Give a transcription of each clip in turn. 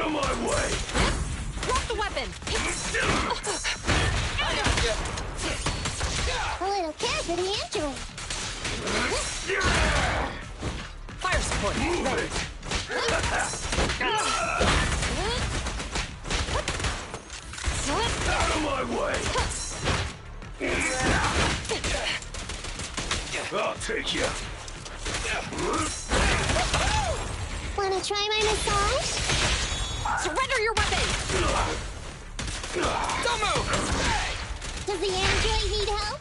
Out of my way! Drop the weapon! I got you. A little care for the android. Fire support! Move it! Out of my way! I'll take you. Wanna try my massage? Surrender your weapon! Don't move! Does the android need help?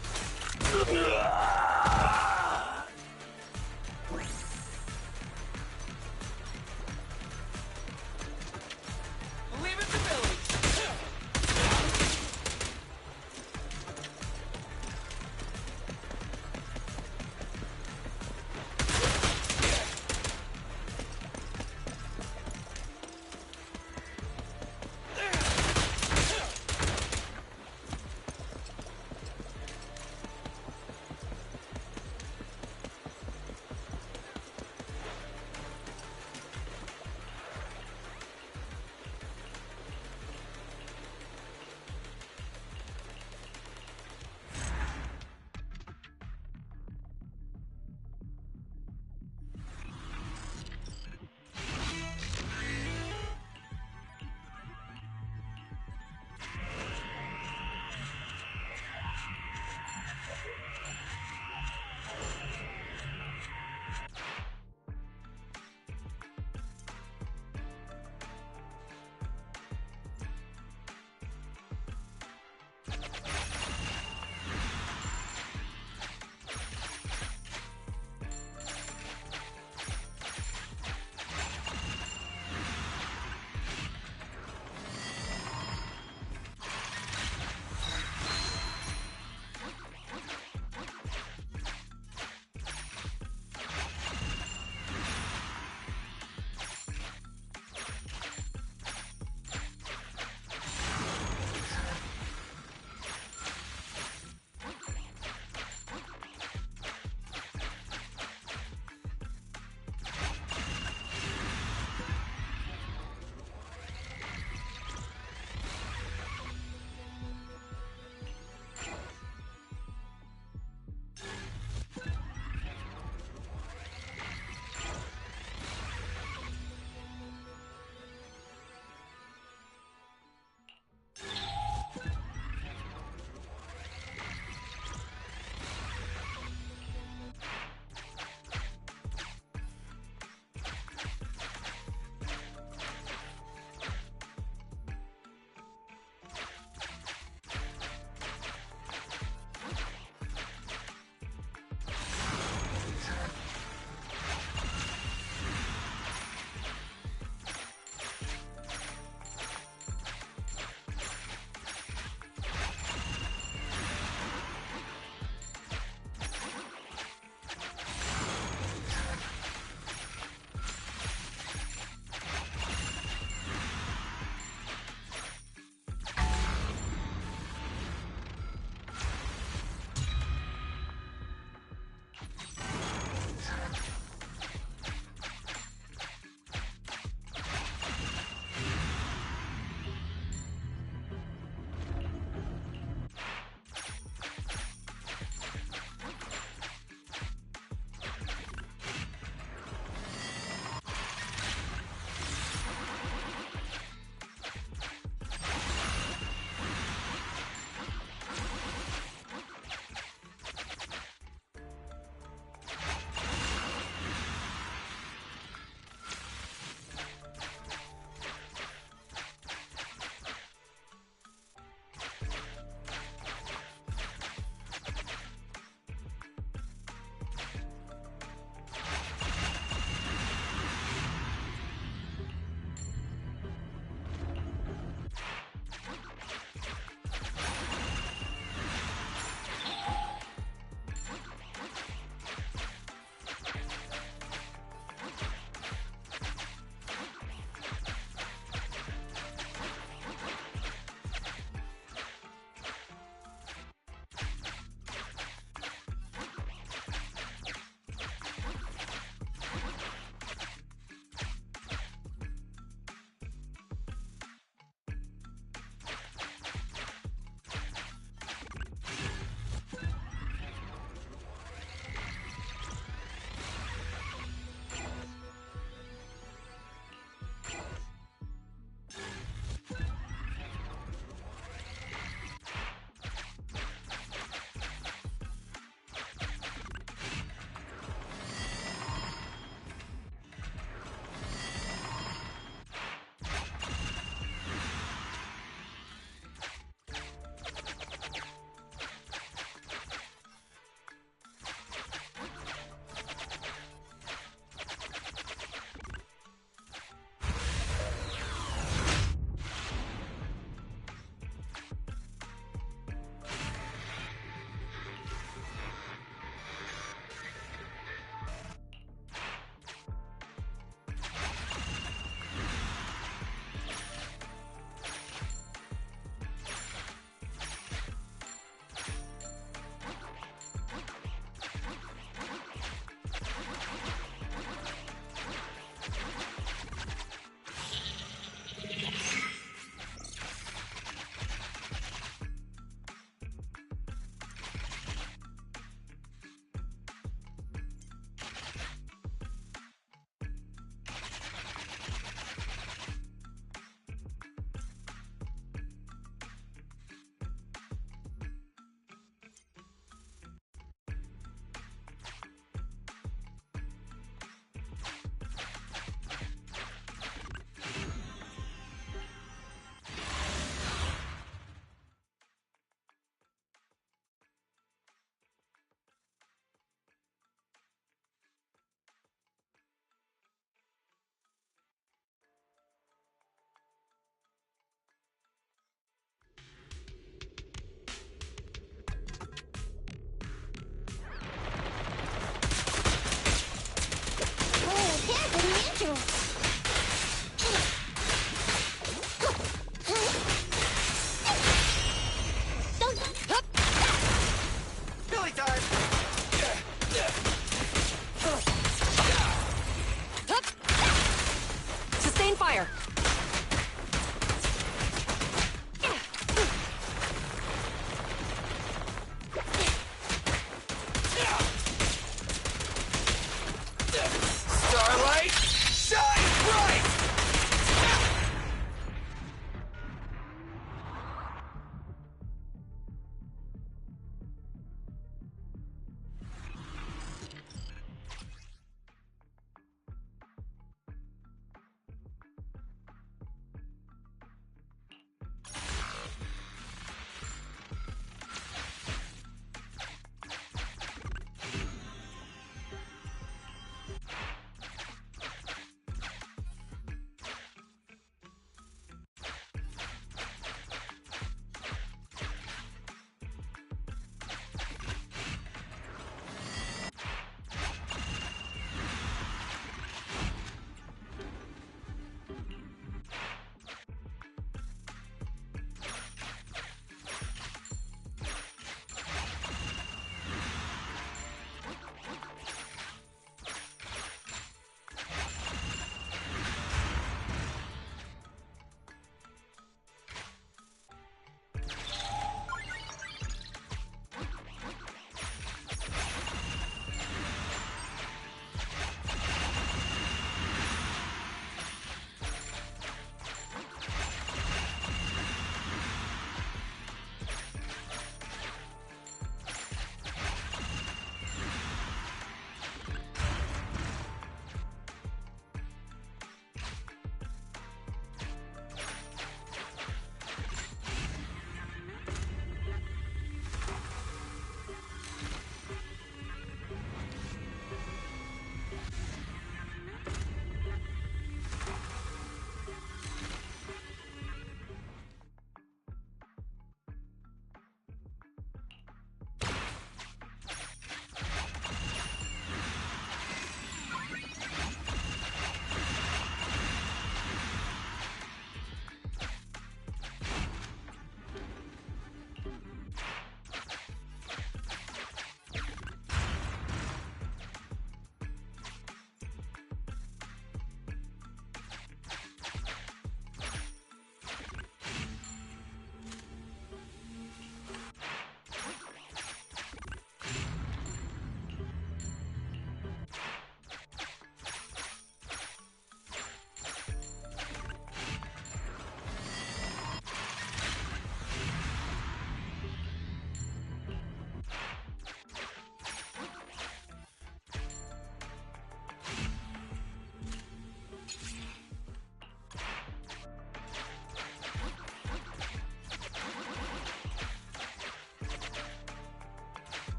Leave it to Billy.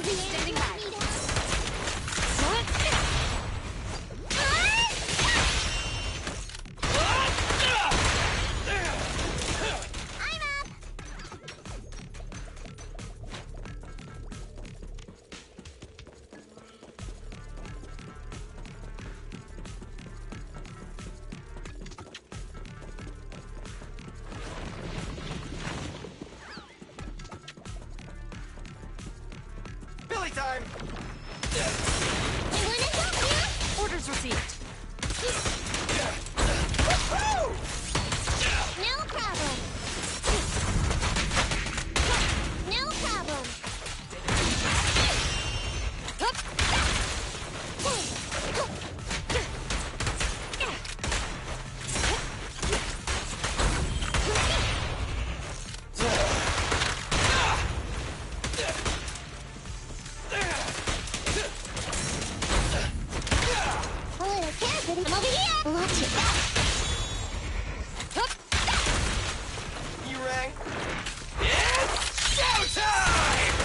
Does the Standing android by. need help? I'm up! Billy time! You wanna help you? Orders received. No problem. No problem. A little careful. I'm over here. Watch it. You rang? It's showtime!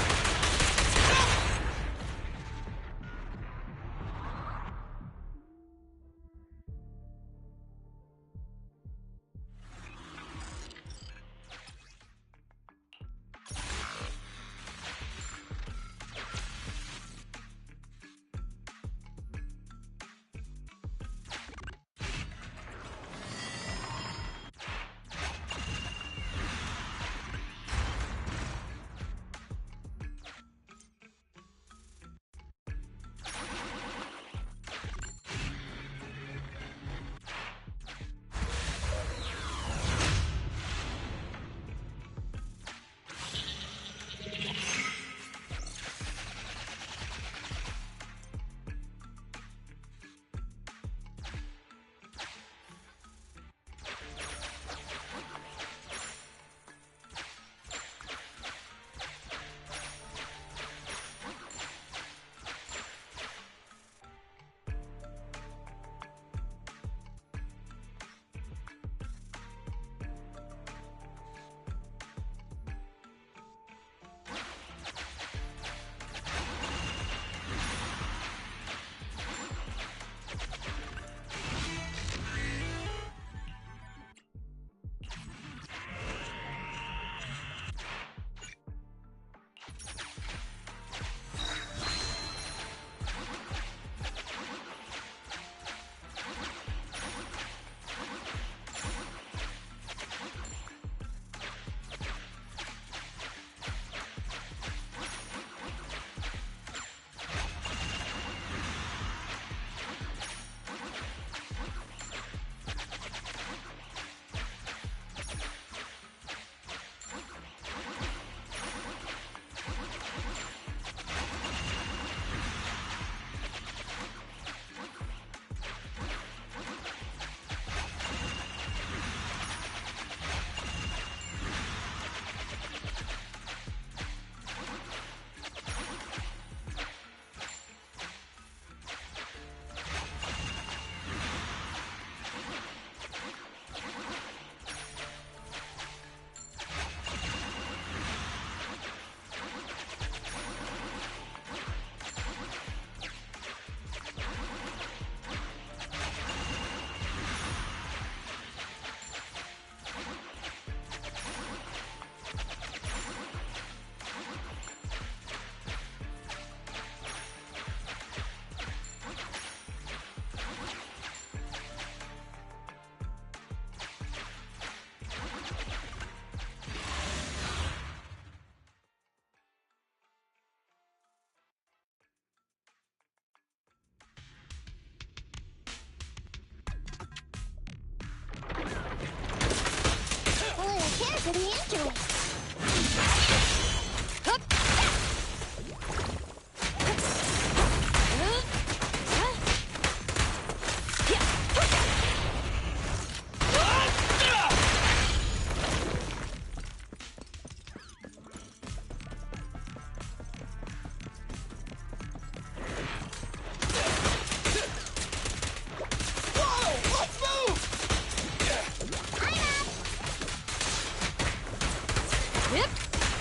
for the android.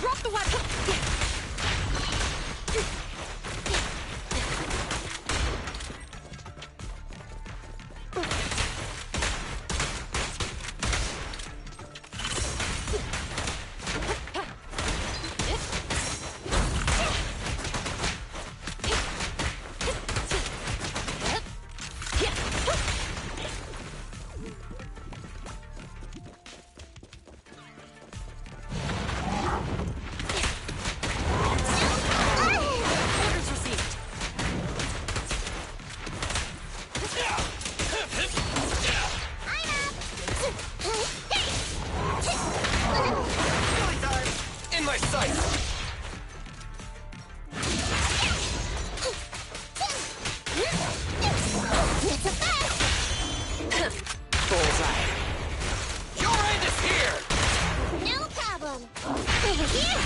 Drop the weapon! Over here!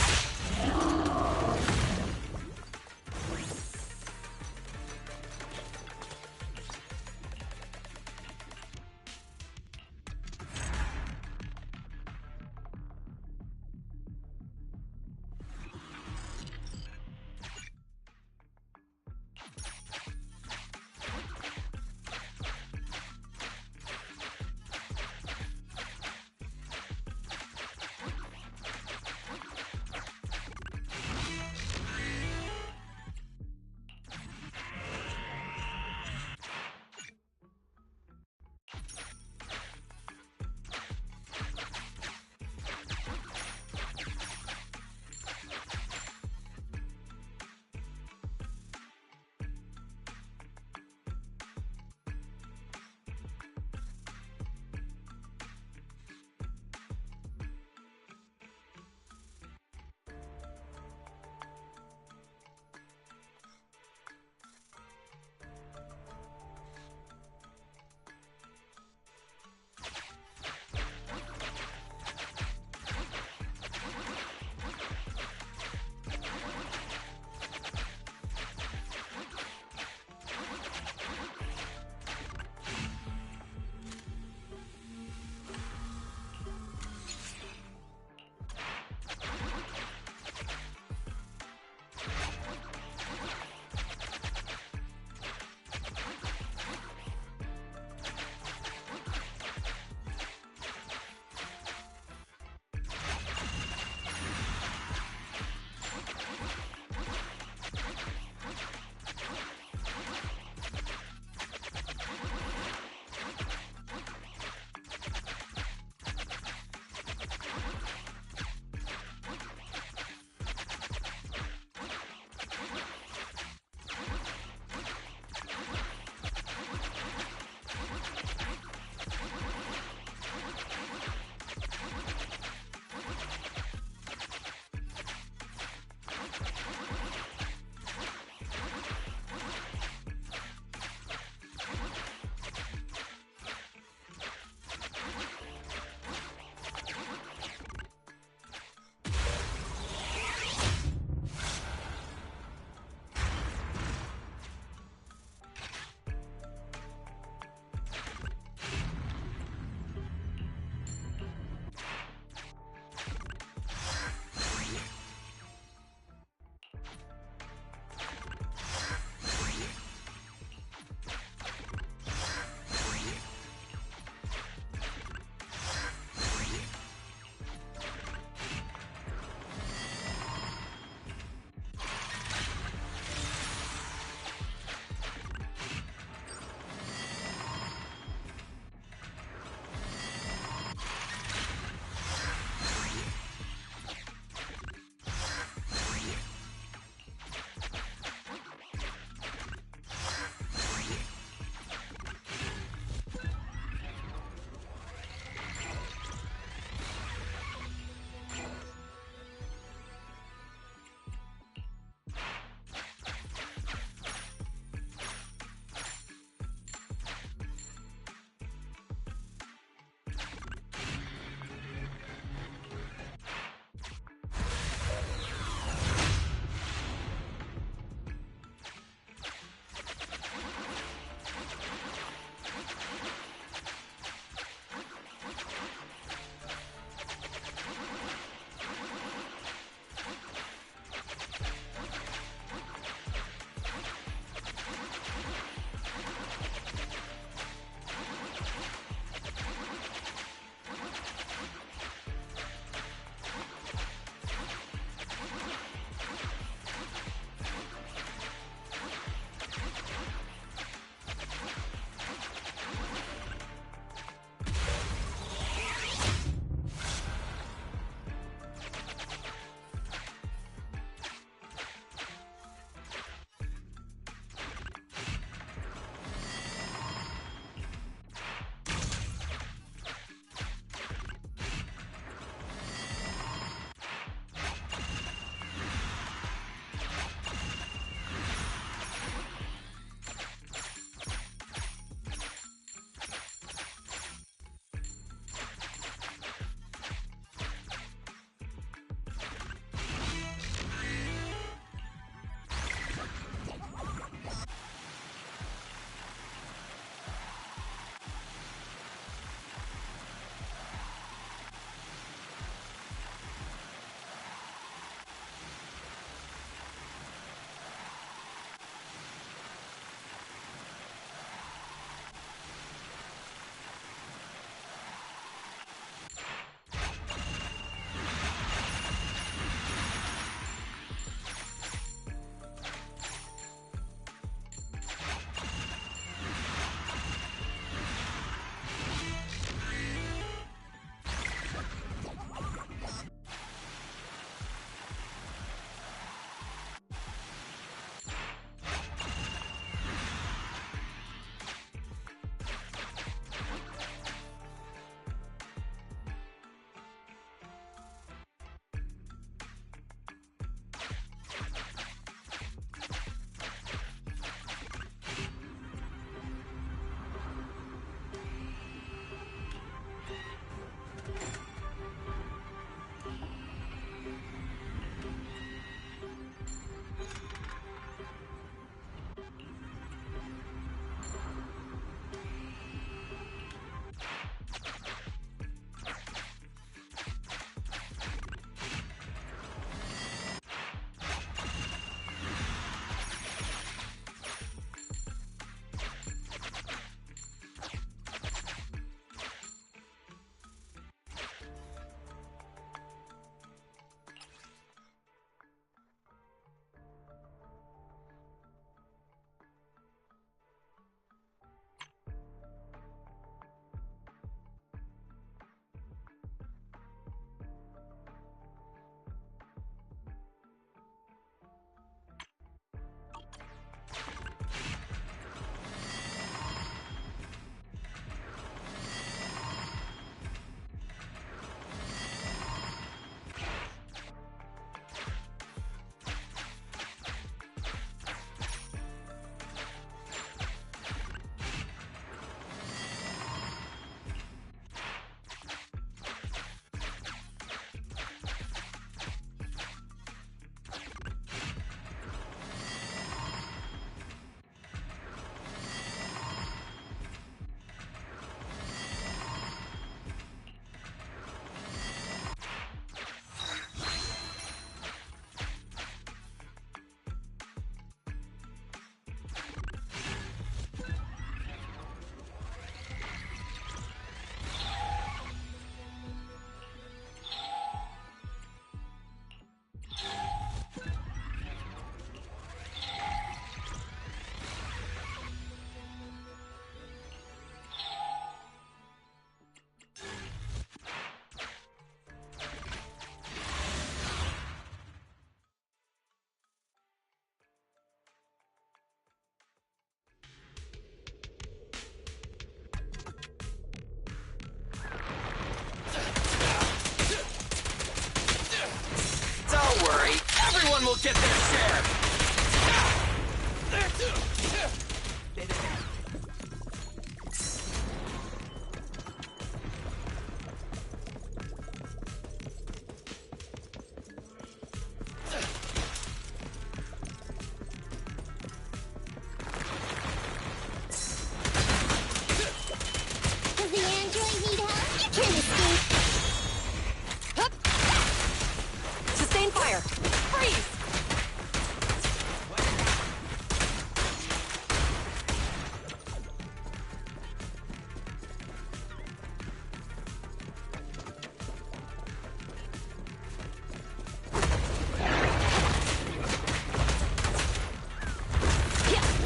Everyone will get their share! Does the android need help? You can't escape. Hup. Sustain fire. Freeze.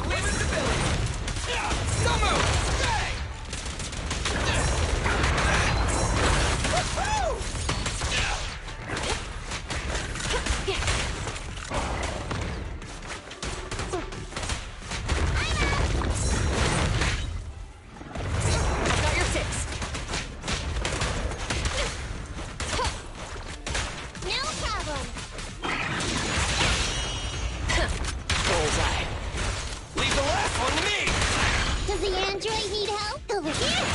Leave it to Billy! Don't move! Stay! Woo-hoo! Got your six. No problem. Bullseye. Leave the last one to me! Does the android need help? Over here.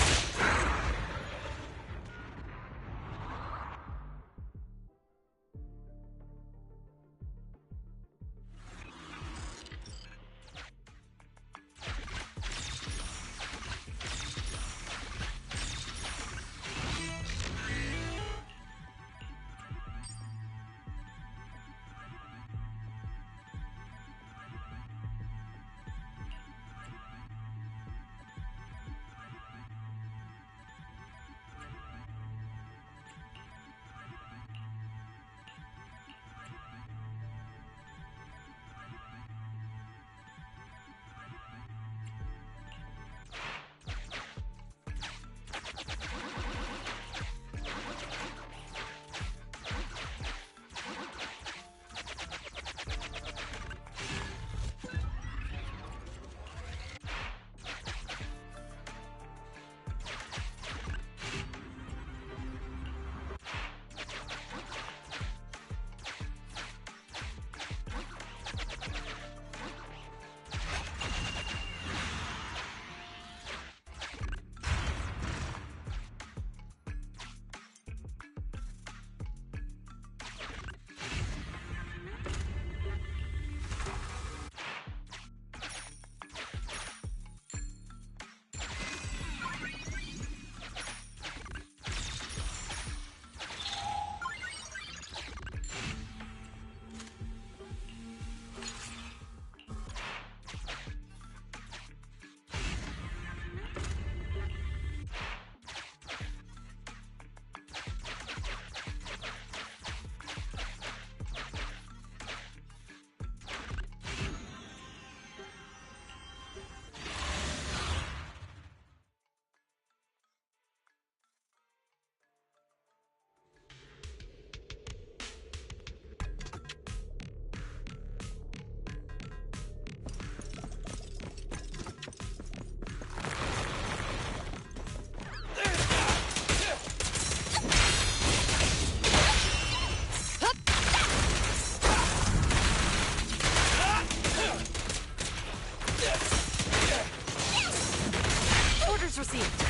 received.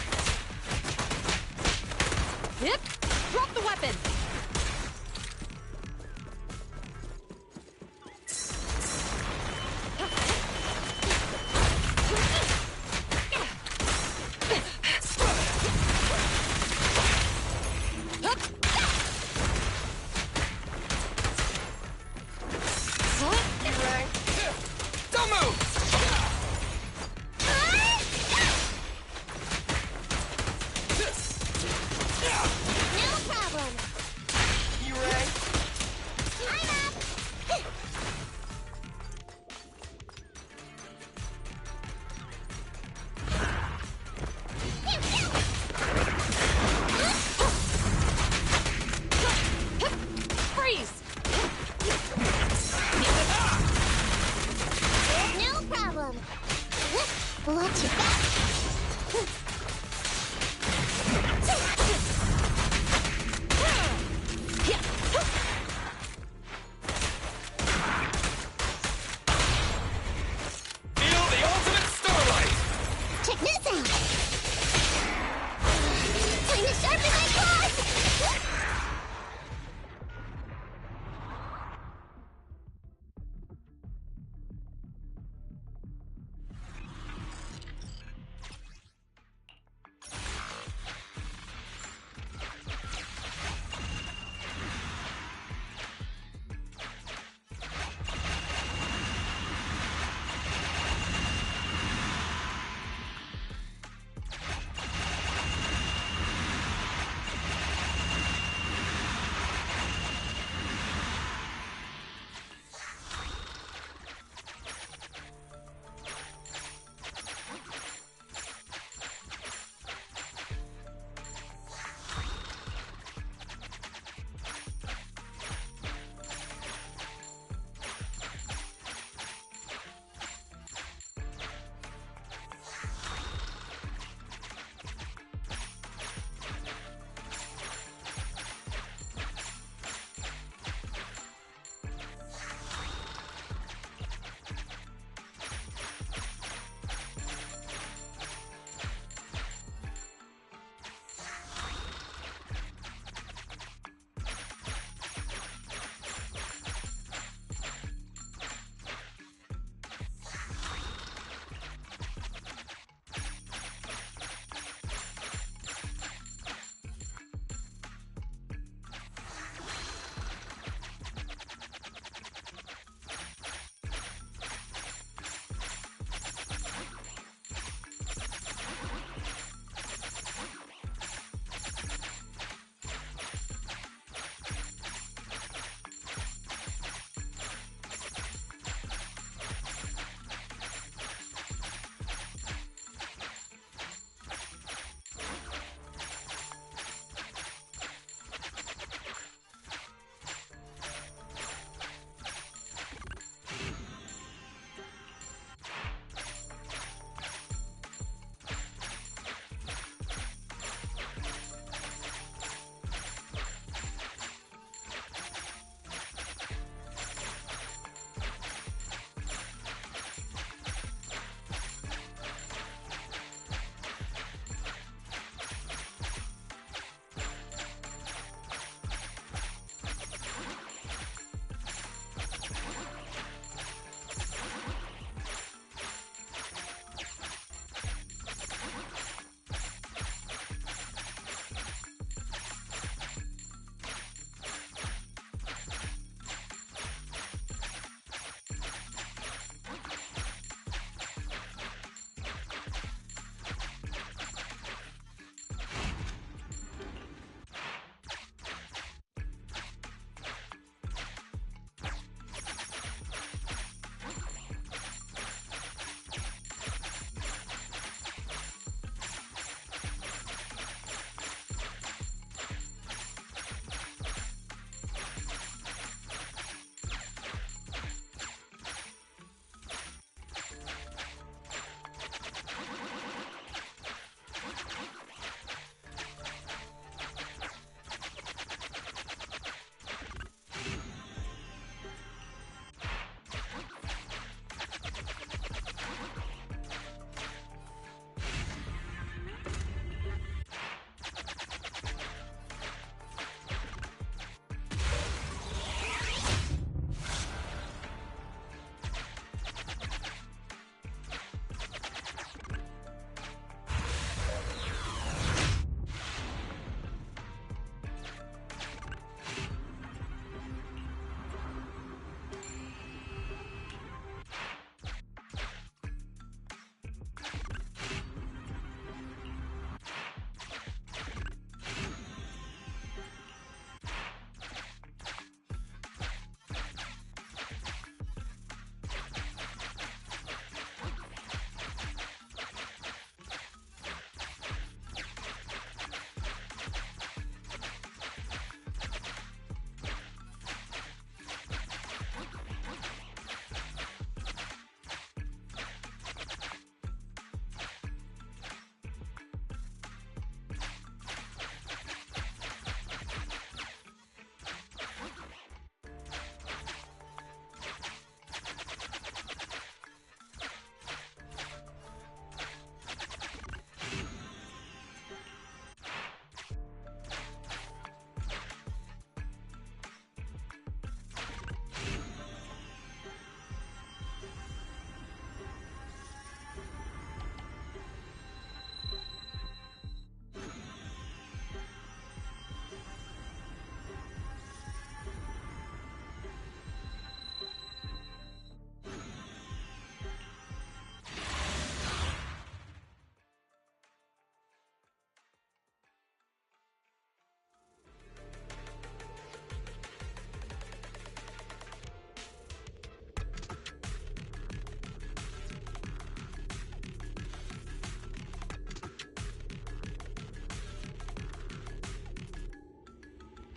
Yep. Drop the weapon. Don't move!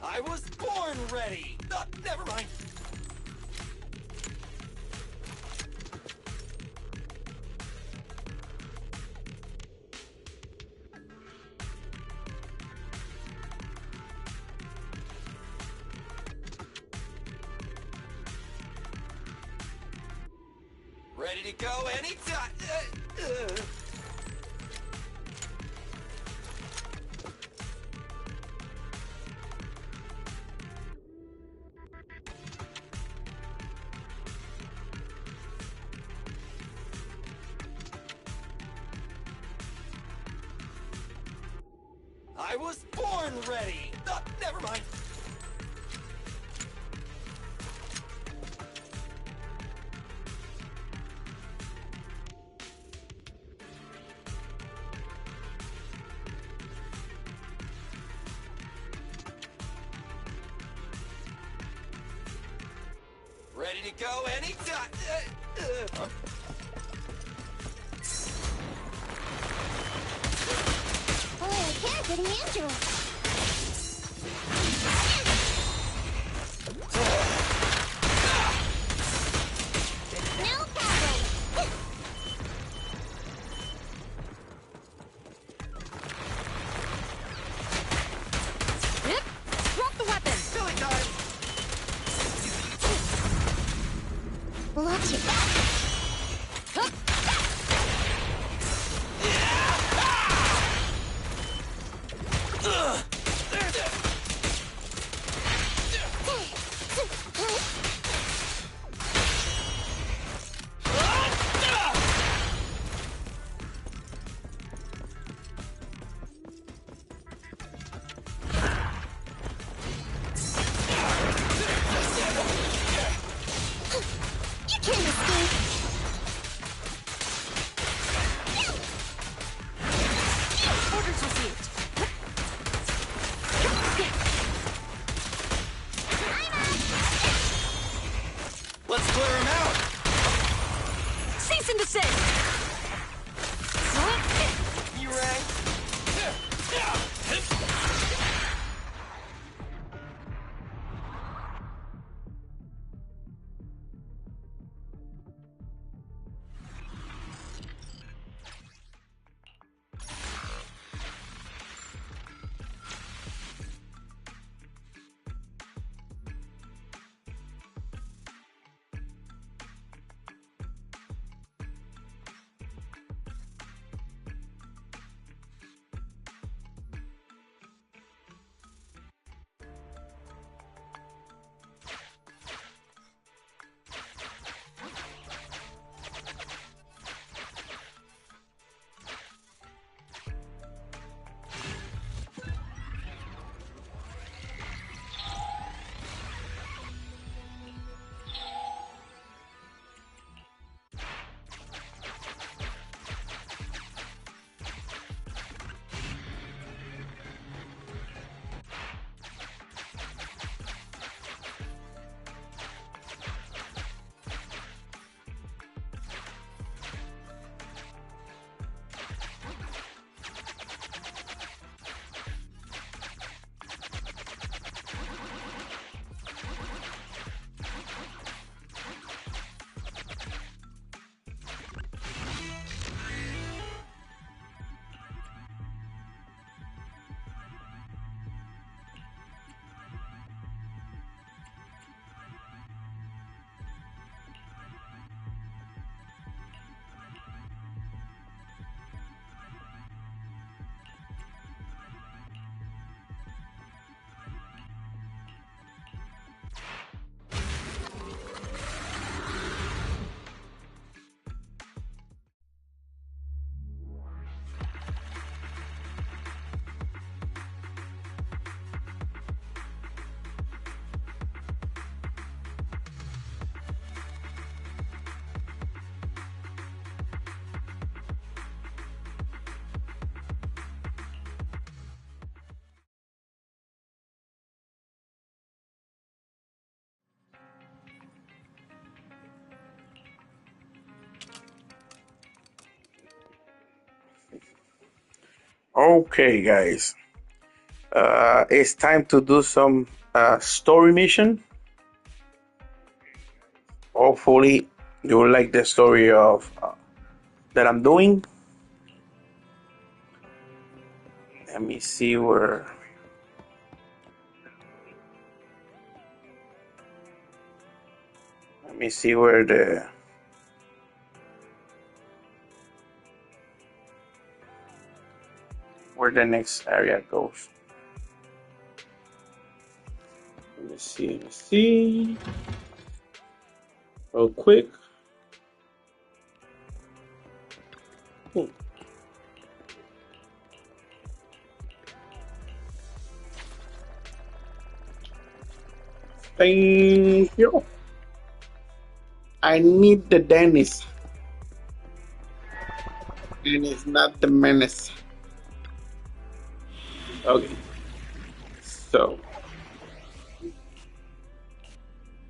I was born ready! Never mind. Ready to go anytime. I was born ready. Never mind. Ready to go anytime. Boy, I can't get an android. No problem. Yep. Drop the weapon. Silly time. Watch your back. Hup. You can't escape. Orders received. Let's clear him out. Cease and desist. You rang. Okay, guys. It's time to do some story mission. Hopefully, you will like the story of that I'm doing. Let me see where. Let me see where the next area goes. Let me see. Let me see. Real quick. Cool. Thank you. I need the Dennis. And it's not the menace. Okay. So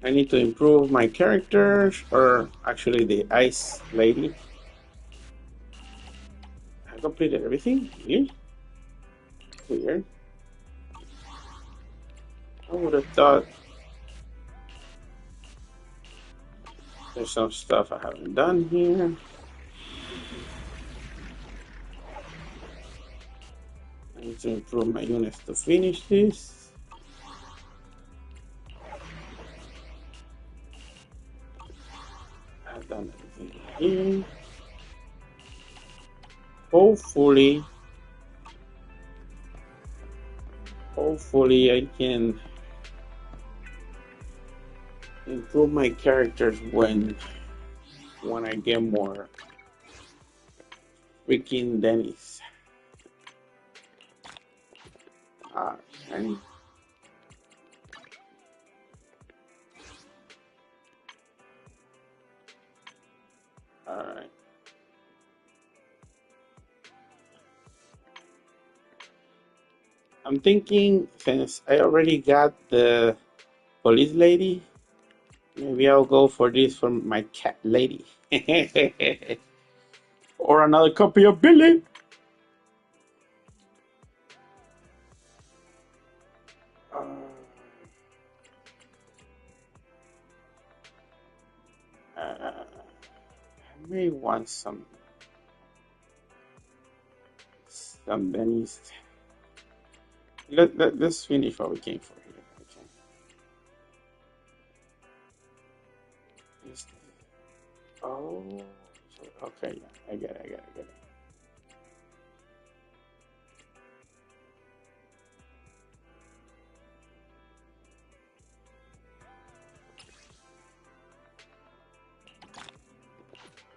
I need to improve my characters, or actually the ice lady. I completed everything. Yeah. Weird. I would have thought there's some stuff I haven't done here. I need to improve my units to finish this. I've done everything here. Hopefully I can improve my characters when I get more freaking Dennis. Okay. Alright. I'm thinking, since I already got the police lady, maybe I'll go for this for my cat lady. Or another copy of Billy. I may want some Denny's. Let's finish what we came for here. Okay. Oh, okay. Yeah, I get it.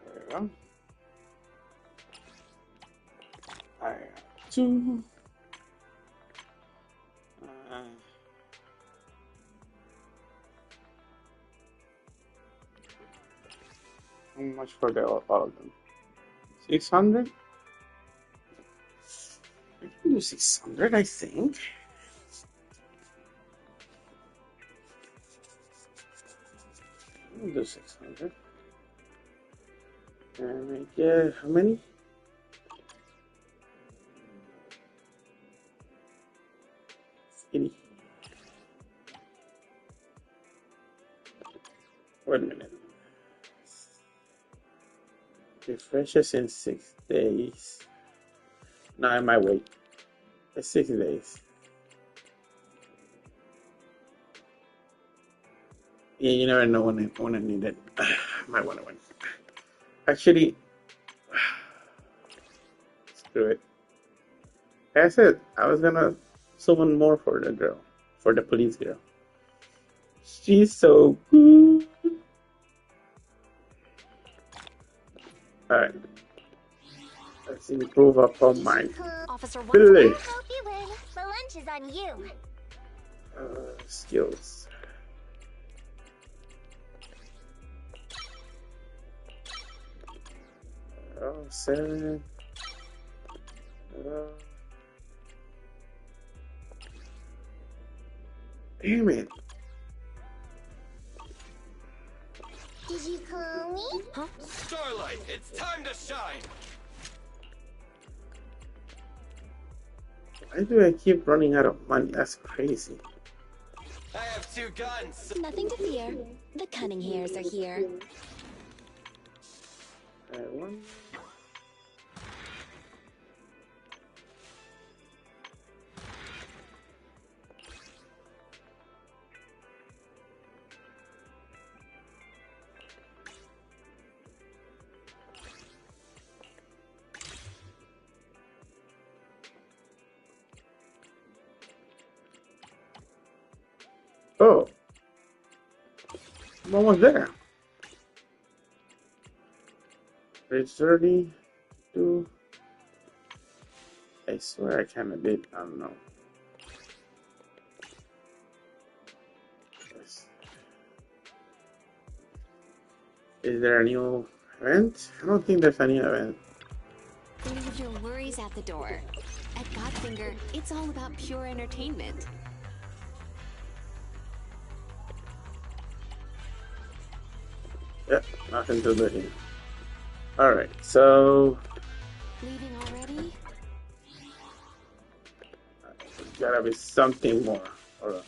There we go. I got 2. How much for all of them? 600? I can do 600, I think. I'll do 600. And I get how many? 80. Wait a minute. Refreshes in 6 days. No, I might wait. It's 6 days. Yeah, you never know when I need it. Might want to win. Actually, screw it. I said I was gonna summon more for the girl, for the police girl. She's so good. Alright. Let's improve upon my Officer Billy. I hope you win. The lunch is on you. Skills. Oh, 7. Damn it. Did you call me? Huh? Starlight, it's time to shine. Why do I keep running out of money? That's crazy. I have 2 guns. Nothing to fear. The cunning hairs are here. One. Oh, I'm almost there. Page 32. I swear I kind of did. I don't know. Yes. Is there a new event? I don't think there's any event. Leave your worries at the door. At Godfinger, it's all about pure entertainment. Yep, nothing to do here. Alright, so Leaving already? there's gotta be something more. Hold on.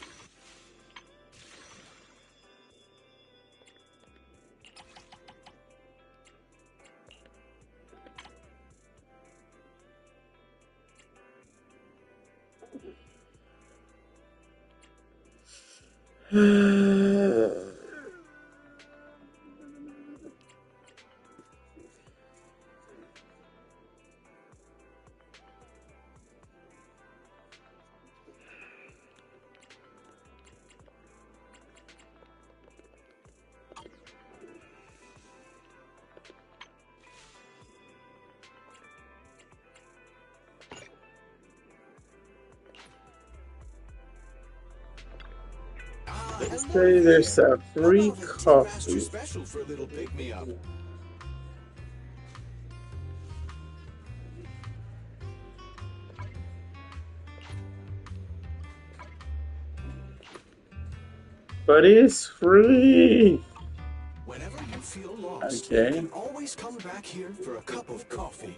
Let's say there's a free coffee. Special for a little pick me up. But it's free! Whenever you feel lost, Okay. you can always come back here for a cup of coffee.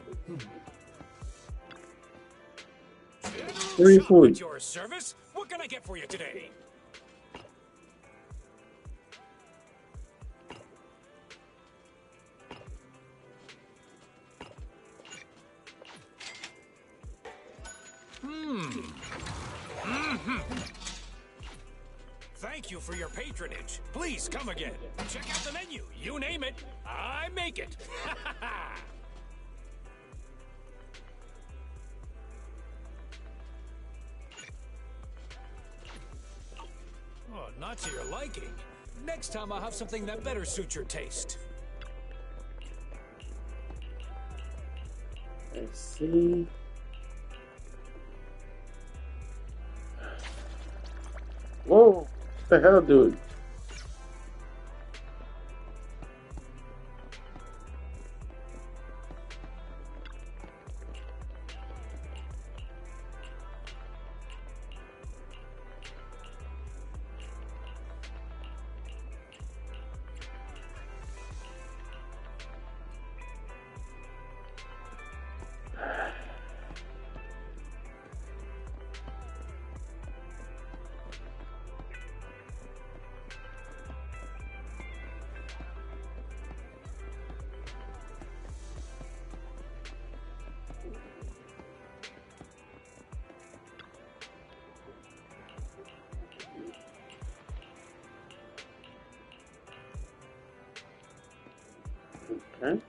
Free Shop food. at your service. What can I get for you today? Thank you for your patronage. Please come again. Check out the menu. You name it, I make it. Oh, not to your liking. Next time I'll have something that better suits your taste. Let's see. Whoa! What the hell, dude? Okay.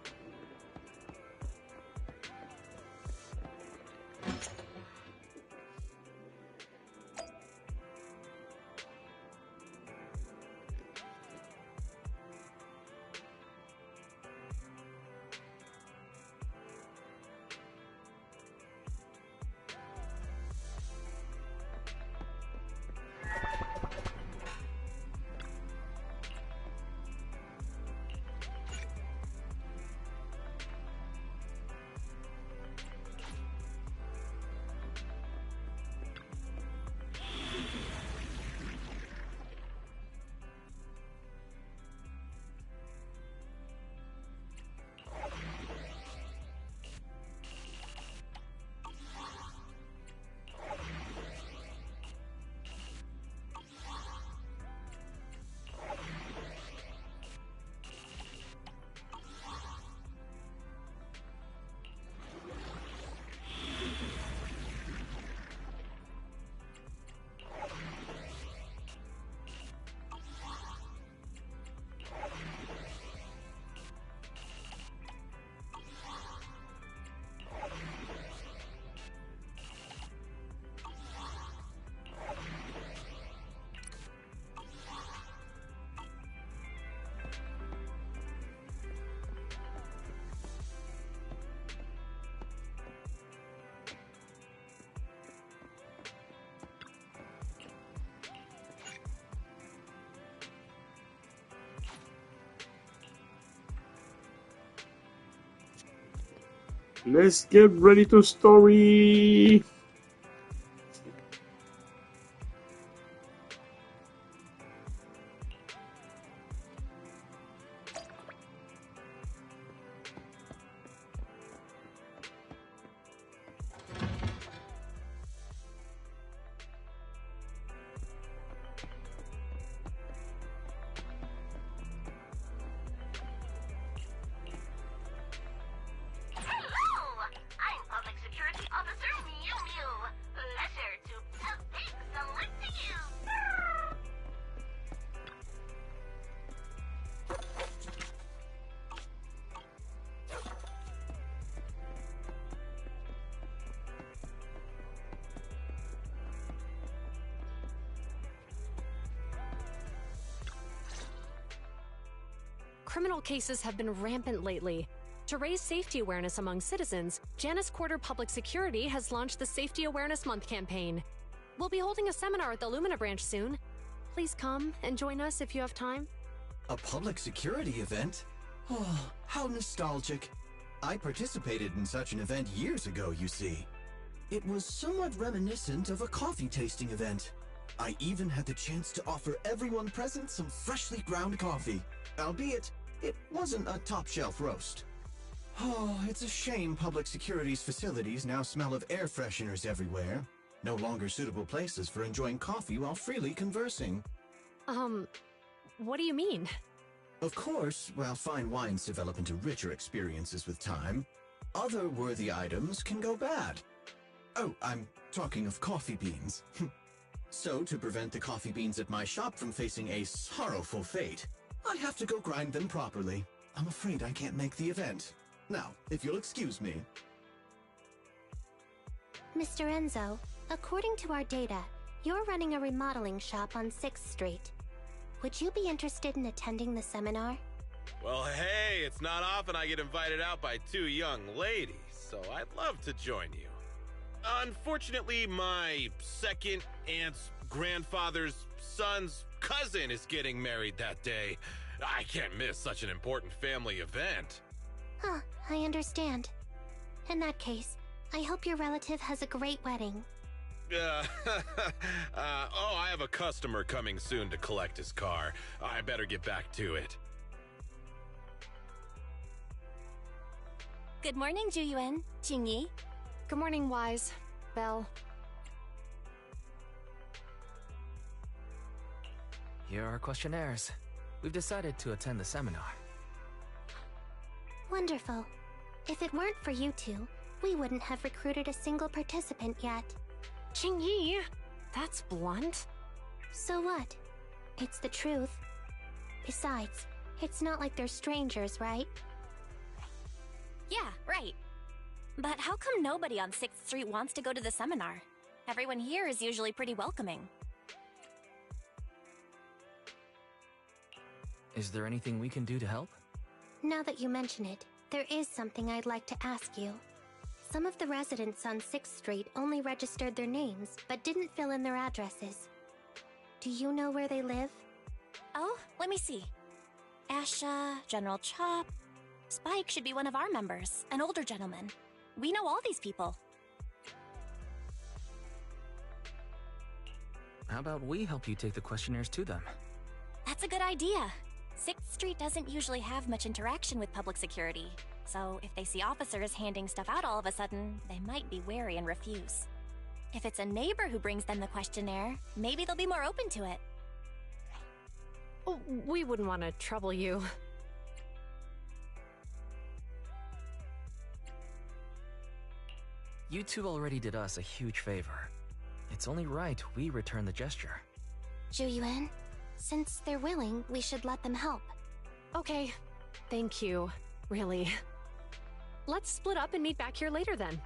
Let's get ready to story. Criminal cases have been rampant lately. To raise safety awareness among citizens, Janus Quarter Public Security has launched the Safety Awareness Month campaign. We'll be holding a seminar at the Lumina branch soon. Please come and join us if you have time. A public security event? Oh, how nostalgic. I participated in such an event years ago, you see. It was somewhat reminiscent of a coffee tasting event. I even had the chance to offer everyone present some freshly ground coffee, albeit it wasn't a top-shelf roast. Oh, it's a shame public security's facilities now smell of air fresheners everywhere. No longer suitable places for enjoying coffee while freely conversing. What do you mean? Of course, while fine wines develop into richer experiences with time, other worthy items can go bad. Oh, I'm talking of coffee beans. So, to prevent the coffee beans at my shop from facing a sorrowful fate, I have to go grind them properly. I'm afraid I can't make the event. Now, if you'll excuse me. Mr. Enzo, according to our data, you're running a remodeling shop on 6th Street. Would you be interested in attending the seminar? Well, hey, it's not often I get invited out by two young ladies, so I'd love to join you. Unfortunately, my second aunt's grandfather's son's cousin is getting married that day. I can't miss such an important family event. Huh, I understand. In that case, I hope your relative has a great wedding. I have a customer coming soon to collect his car. I better get back to it. Good morning, Juyuan, Jingyi. Good morning, Wise. Belle. Here are our questionnaires. We've decided to attend the seminar. Wonderful. If it weren't for you two, we wouldn't have recruited a single participant yet. Qingyi! That's blunt. So what? It's the truth. Besides, it's not like they're strangers, right? Yeah, right. But how come nobody on 6th Street wants to go to the seminar? Everyone here is usually pretty welcoming. Is there anything we can do to help? Now that you mention it, there is something I'd like to ask you. Some of the residents on 6th Street only registered their names, but didn't fill in their addresses. Do you know where they live? Oh, let me see. Asha, General Chop. Spike should be one of our members, an older gentleman. We know all these people. How about we help you take the questionnaires to them? That's a good idea. 6th Street doesn't usually have much interaction with public security, so if they see officers handing stuff out all of a sudden, they might be wary and refuse. If it's a neighbor who brings them the questionnaire, maybe they'll be more open to it. Oh, we wouldn't want to trouble you. You two already did us a huge favor. It's only right we return the gesture. Juyuan, since they're willing, we should let them help. Okay. Thank you. Really. Let's split up and meet back here later then.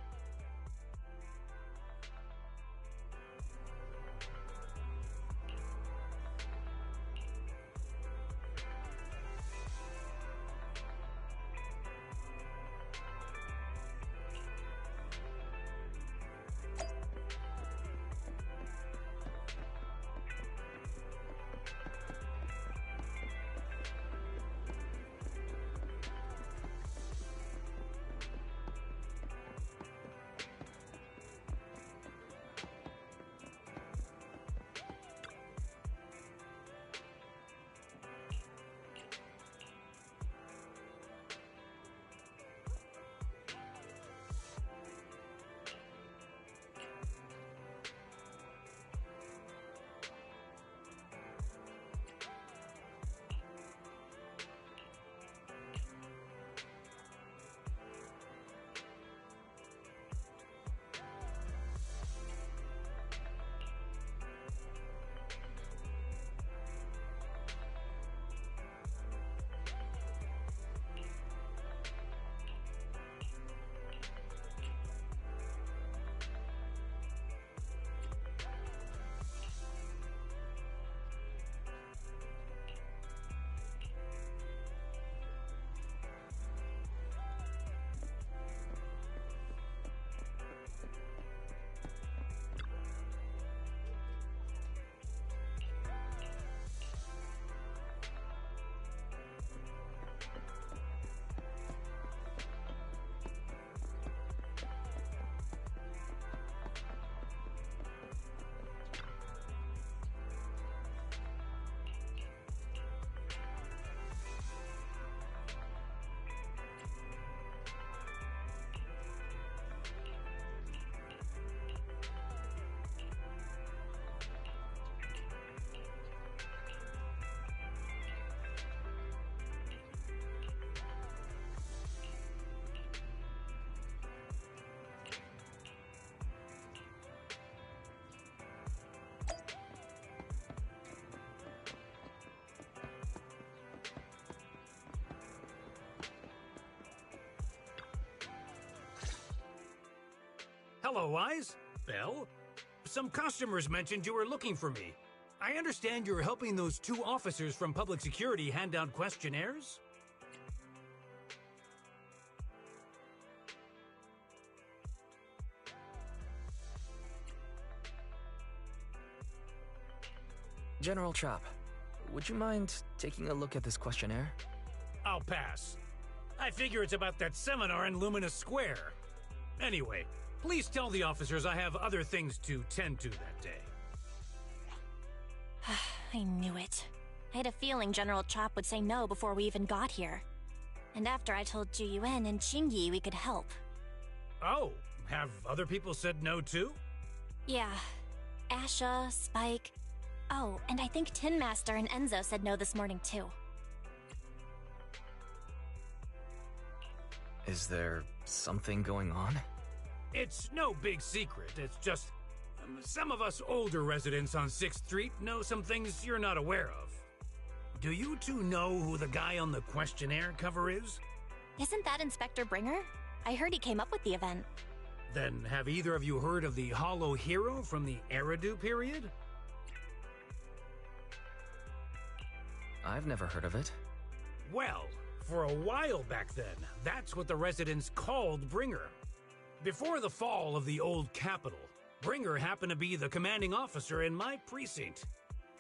Hello, Eyes. Belle. Some customers mentioned you were looking for me. I understand you're helping those 2 officers from public security hand out questionnaires? General Chop, would you mind taking a look at this questionnaire? I'll pass. I figure it's about that seminar in Luminous Square. Anyway, please tell the officers I have other things to tend to that day. I knew it. I had a feeling General Chop would say no before we even got here. And after I told Ju Yuen and Chingy we could help. Oh, have other people said no too? Yeah. Asha, Spike. Oh, and I think Tin Master and Enzo said no this morning too. Is there something going on? It's no big secret. It's just some of us older residents on 6th Street know some things you're not aware of. Do you 2 know who the guy on the questionnaire cover is? Isn't that Inspector Bringer? I heard he came up with the event. Then have either of you heard of the Hollow Hero from the Eridu period? I've never heard of it. Well, for a while back then, that's what the residents called Bringer. Before the fall of the old capital, Bringer happened to be the commanding officer in my precinct.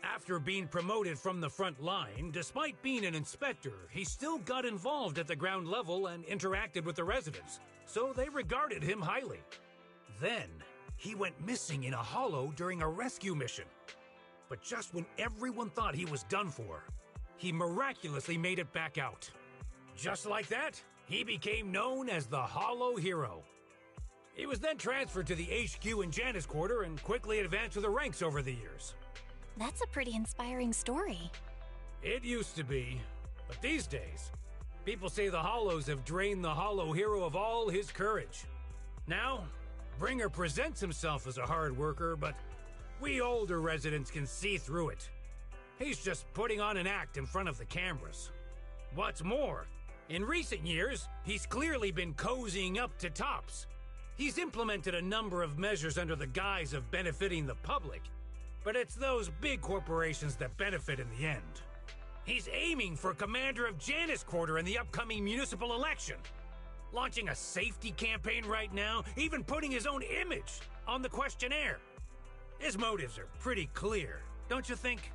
After being promoted from the front line, despite being an inspector, he still got involved at the ground level and interacted with the residents, so they regarded him highly. Then, he went missing in a hollow during a rescue mission. But just when everyone thought he was done for, he miraculously made it back out. Just like that, he became known as the Hollow Hero. He was then transferred to the HQ in Janus Quarter and quickly advanced to the ranks over the years. That's a pretty inspiring story. It used to be, but these days, people say the Hollows have drained the Hollow Hero of all his courage. Now, Bringer presents himself as a hard worker, but we older residents can see through it. He's just putting on an act in front of the cameras. What's more, in recent years, he's clearly been cozying up to Tops. He's implemented a number of measures under the guise of benefiting the public, but it's those big corporations that benefit in the end. He's aiming for commander of Janus Quarter in the upcoming municipal election, launching a safety campaign right now, even putting his own image on the questionnaire. His motives are pretty clear, don't you think?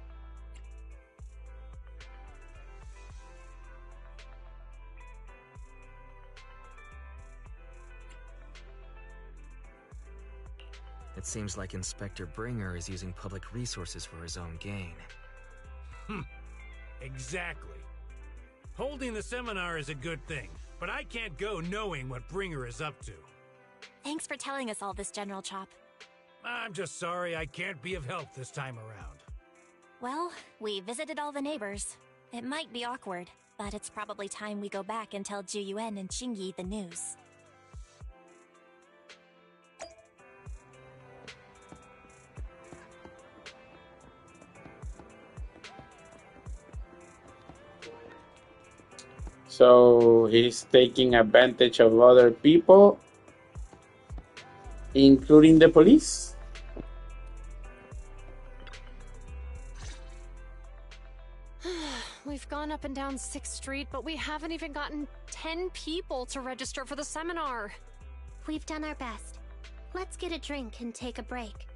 It seems like Inspector Bringer is using public resources for his own gain. Exactly. Holding the seminar is a good thing, but I can't go knowing what Bringer is up to. Thanks for telling us all this, General Chop. I'm just sorry I can't be of help this time around. Well, we visited all the neighbors. It might be awkward, but it's probably time we go back and tell Ju Yuen and Chingy the news. So he's taking advantage of other people, including the police. We've gone up and down 6th Street, but we haven't even gotten 10 people to register for the seminar. We've done our best. Let's get a drink and take a break.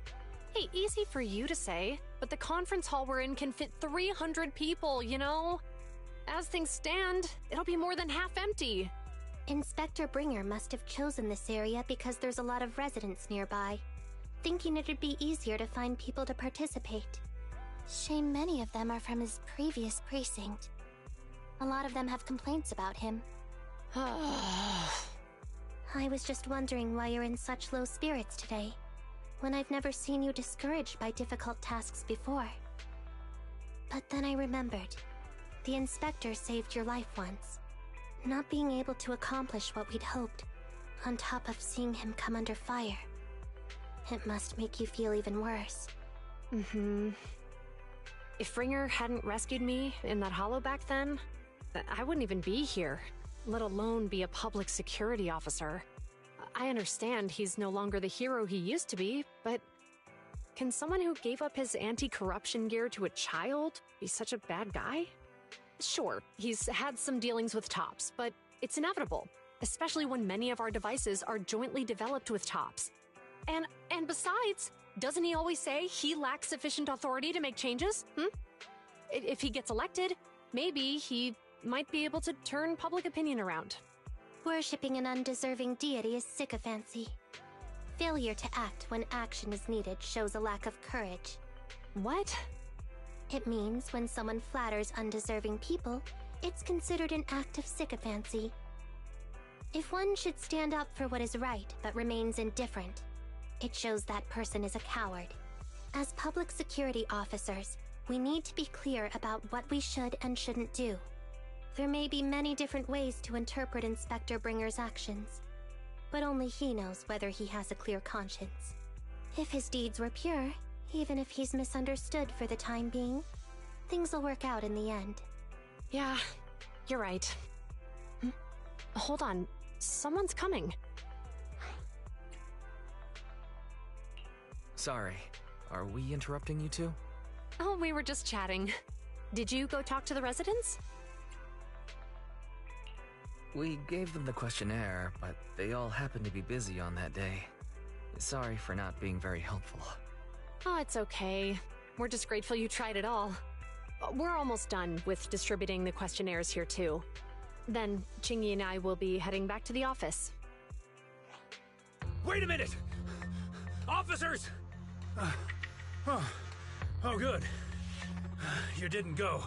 Hey, easy for you to say, but the conference hall we're in can fit 300 people, you know? As things stand, it'll be more than half empty. Inspector Bringer must have chosen this area because there's a lot of residents nearby, thinking it'd be easier to find people to participate. Shame many of them are from his previous precinct. A lot of them have complaints about him. I was just wondering why you're in such low spirits today, when I've never seen you discouraged by difficult tasks before. But then I remembered. The inspector saved your life once. Not being able to accomplish what we'd hoped, on top of seeing him come under fire. It must make you feel even worse. If Bringer hadn't rescued me in that hollow back then, I wouldn't even be here, let alone be a public security officer. I understand he's no longer the hero he used to be, but can someone who gave up his anti-corruption gear to a child be such a bad guy? Sure, he's had some dealings with Tops, but it's inevitable, especially when many of our devices are jointly developed with Tops. And besides, doesn't he always say he lacks sufficient authority to make changes? If he gets elected, maybe he might be able to turn public opinion around. Worshipping an undeserving deity is sycophancy. Failure to act when action is needed shows a lack of courage. What? It means when someone flatters undeserving people, it's considered an act of sycophancy. If one should stand up for what is right but remains indifferent, it shows that person is a coward. As public security officers, we need to be clear about what we should and shouldn't do. There may be many different ways to interpret Inspector Bringer's actions, but only he knows whether he has a clear conscience. If his deeds were pure, even if he's misunderstood for the time being, things will work out in the end. Yeah, you're right. Hold on, someone's coming. Sorry, are we interrupting you two? Oh, we were just chatting. Did you go talk to the residents? We gave them the questionnaire, but they all happened to be busy on that day. Sorry for not being very helpful. Oh, it's okay. We're just grateful you tried it all. We're almost done with distributing the questionnaires here too. Then, Chingy and I will be heading back to the office. Wait a minute! Officers! Oh, good. You didn't go.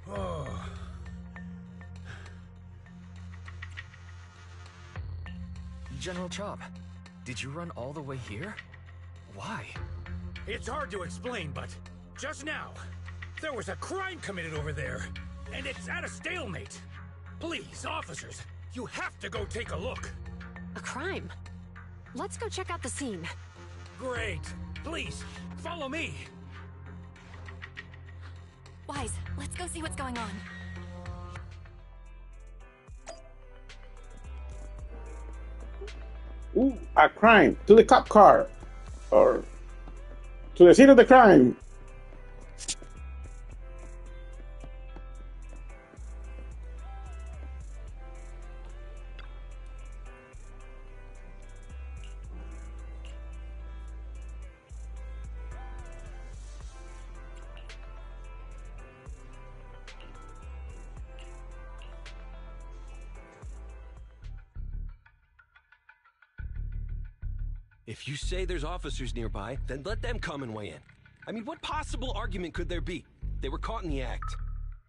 Oh. General Chop, did you run all the way here? Why? It's hard to explain, but just now, there was a crime committed over there, and it's at a stalemate. Please, officers, you have to go take a look. A crime? Let's go check out the scene. Great. Please, follow me. Wise, let's go see what's going on. Ooh, a crime. To the cop car. Or to the scene of the crime. If you say there's officers nearby, then let them come and weigh in. I mean, what possible argument could there be? They were caught in the act.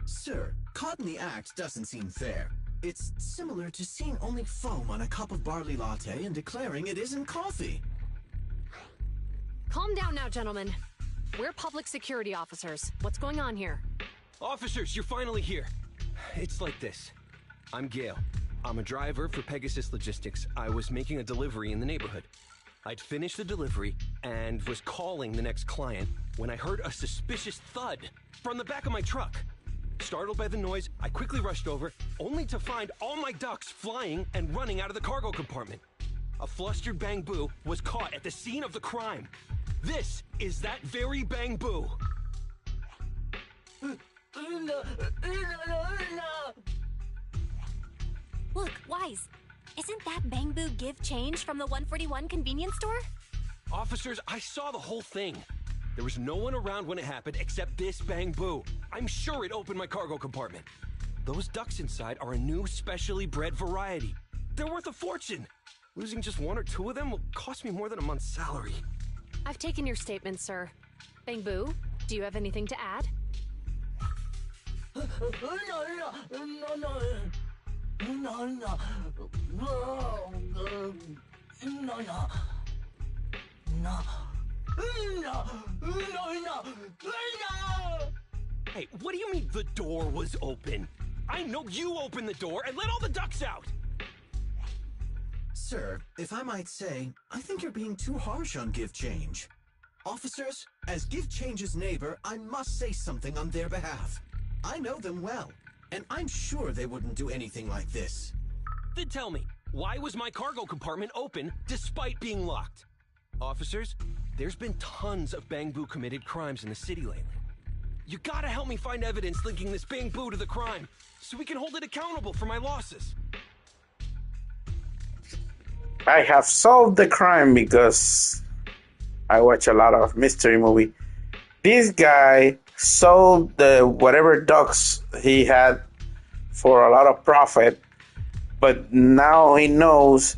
Sir, caught in the act doesn't seem fair. It's similar to seeing only foam on a cup of barley latte and declaring it isn't coffee. Calm down now, gentlemen. We're public security officers. What's going on here? Officers, you're finally here. It's like this. I'm Gale. I'm a driver for Pegasus Logistics. I was making a delivery in the neighborhood. I'd finished the delivery and was calling the next client when I heard a suspicious thud from the back of my truck. Startled by the noise, I quickly rushed over, only to find all my ducks flying and running out of the cargo compartment. A flustered Bang Boo was caught at the scene of the crime. This is that very Bang Boo. Look, Wise. Isn't that Bang Boo give change from the 141 convenience store? Officers, I saw the whole thing. There was no one around when it happened except this Bang Boo. I'm sure it opened my cargo compartment. Those ducks inside are a new specially bred variety. They're worth a fortune. Losing just one or two of them will cost me more than a month's salary. I've taken your statement, sir. Bang Boo, do you have anything to add? Hey, what do you mean the door was open? I know you opened the door and let all the ducks out! Sir, if I might say, I think you're being too harsh on Give Change. Officers, as Give Change's neighbor, I must say something on their behalf. I know them well, and I'm sure they wouldn't do anything like this. Then tell me, Why was my cargo compartment open despite being locked? Officers, there's been tons of Bangbu committed crimes in the city lately. You gotta help me find evidence linking this Bangbu to the crime, so we can hold it accountable for my losses. I have solved the crime because I watch a lot of mystery movie. This guy sold the whatever ducks he had for a lot of profit, but now he knows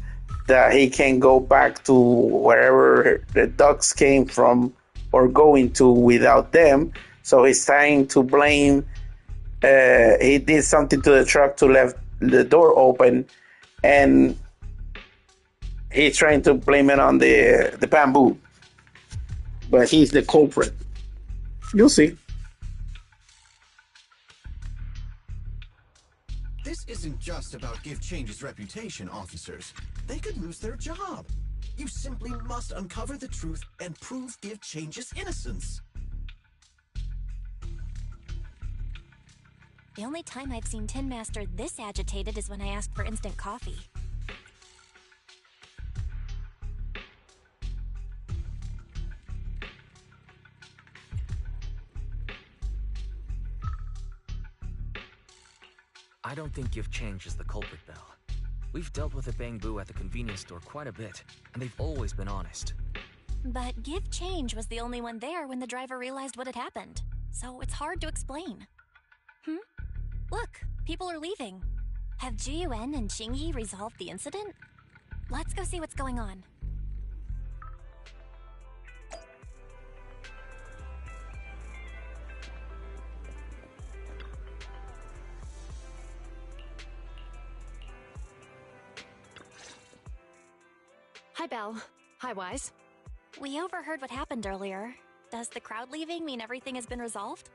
that he can go back to wherever the ducks came from or going to without them. So he's trying to blame. He did something to the truck to leave the door open, and he's trying to blame it on the bamboo. But he's the culprit. You'll see. This isn't just about Give Change's reputation, officers. They could lose their job. You simply must uncover the truth and prove Give Change's innocence. The only time I've seen Tin Master this agitated is when I asked for instant coffee. I don't think Give Change is the culprit, Belle. We've dealt with the Bangbu at the convenience store quite a bit, and they've always been honest. But Give Change was the only one there when the driver realized what had happened, so it's hard to explain. Look, people are leaving. Have Jiyuan and Qingyi resolved the incident? Let's go see what's going on. Hi, Belle. Hi, Wise. We overheard what happened earlier. Does the crowd leaving mean everything has been resolved?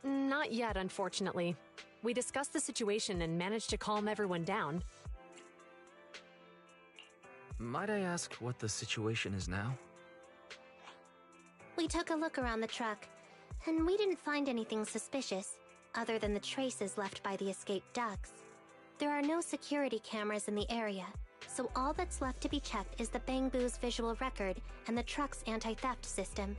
Not yet, unfortunately. We discussed the situation and managed to calm everyone down. Might I ask what the situation is now? We took a look around the truck, and we didn't find anything suspicious, other than the traces left by the escaped ducks. There are no security cameras in the area, so all that's left to be checked is the Bangbu's visual record and the truck's anti-theft system.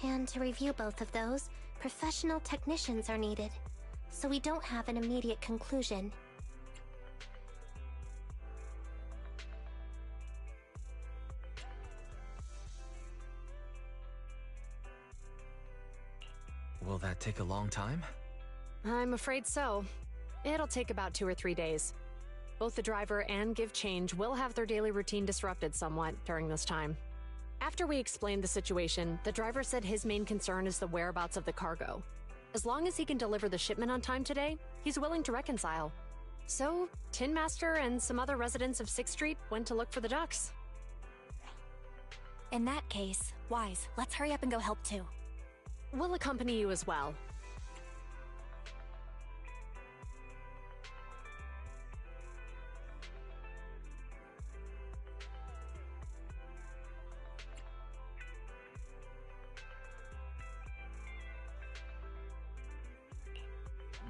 And to review both of those, professional technicians are needed, so we don't have an immediate conclusion. Will that take a long time? I'm afraid so. It'll take about 2 or 3 days. Both the driver and Give Change will have their daily routine disrupted somewhat during this time. After we explained the situation, the driver said his main concern is the whereabouts of the cargo. As long as he can deliver the shipment on time today, he's willing to reconcile. So, Tin Master and some other residents of 6th Street went to look for the ducks. In that case, Wise, let's hurry up and go help too. We'll accompany you as well.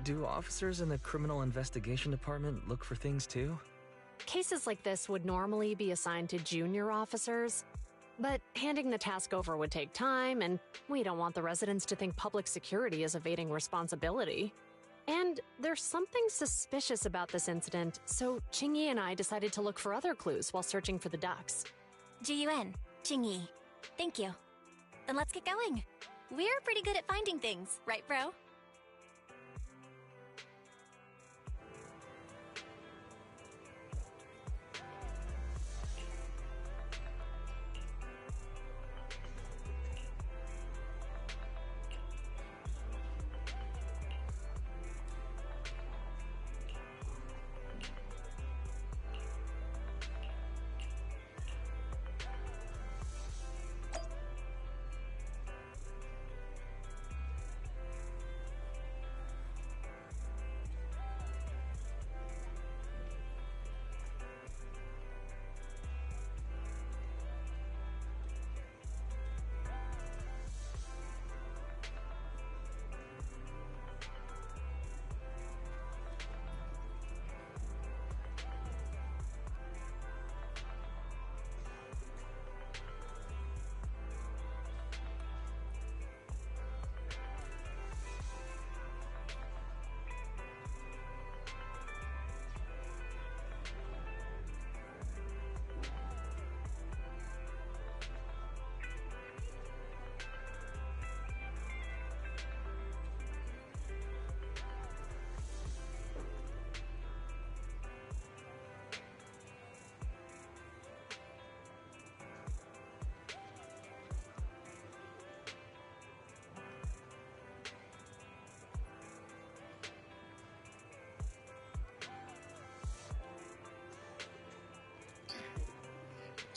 Do officers in the criminal investigation department look for things too? Cases like this would normally be assigned to junior officers, but handing the task over would take time, and we don't want the residents to think public security is evading responsibility. And there's something suspicious about this incident, so Qingyi and I decided to look for other clues while searching for the ducks. Jiyuan, Qingyi, thank you. Then let's get going. We're pretty good at finding things, right, bro?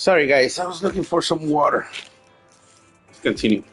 Sorry, guys. I was looking for some water. Let's continue.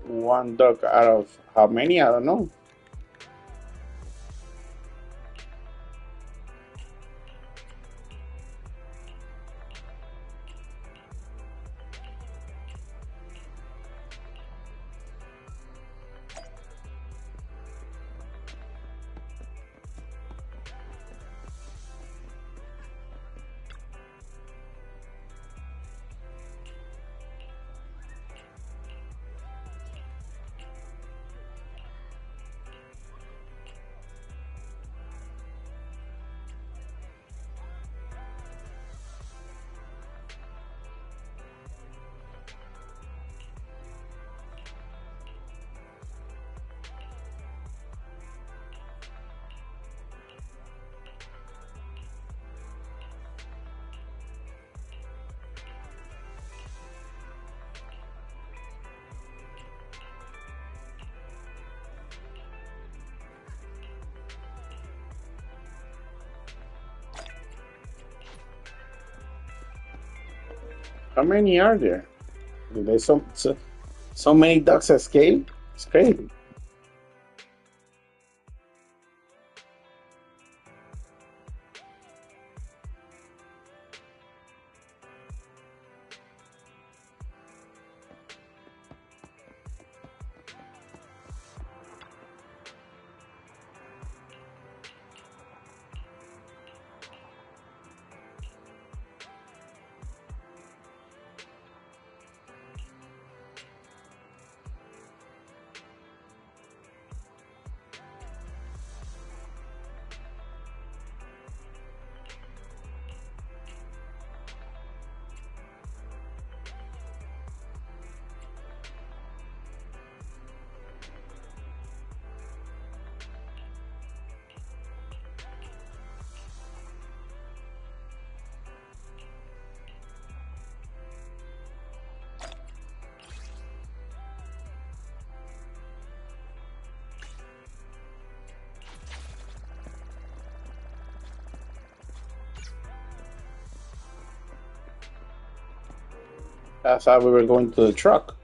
One duck out of how many? I don't know. How many are there? There's so many ducks escape. It's crazy. I thought we were going to the truck.